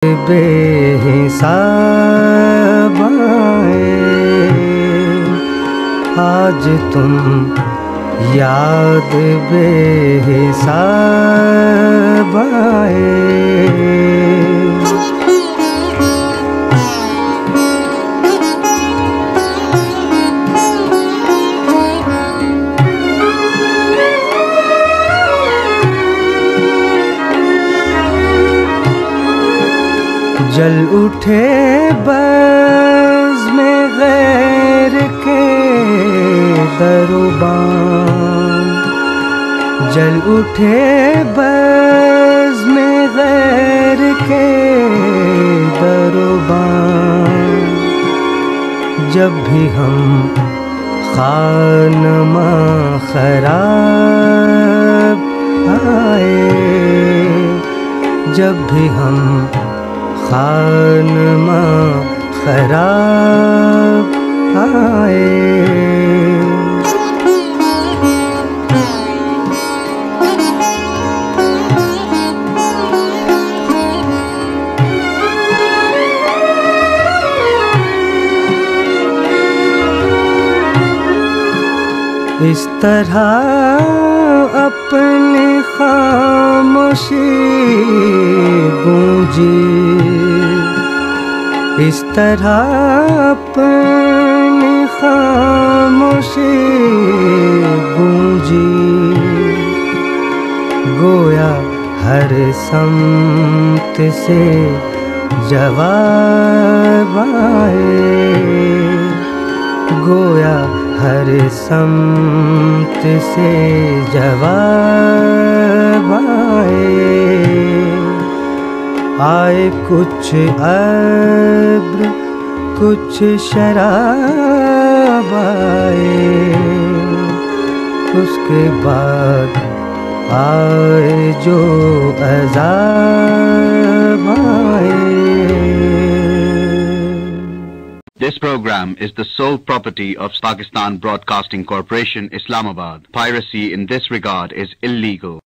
बेहिसाब आए, आज तुम याद बेहिसाब आए। जल उठे बज़्म गैर के दरुबान, जल उठे बज़्म गैर के दरुबान। जब भी हम खानमा खराब आए, जब भी हम खानमा खराब आए। इस तरह अपनी खामोशी गूंजी, इस तरह अपनी खामोशी गूंजी। गोया हर समत से जवाब आए, गोया हर समत से जवाब आए। कुछ अब्र कुछ शराब आए, उसके बाद आए जो अज़ाब आए। This program is the sole property of Pakistan Broadcasting Corporation, Islamabad. Piracy in this regard is illegal.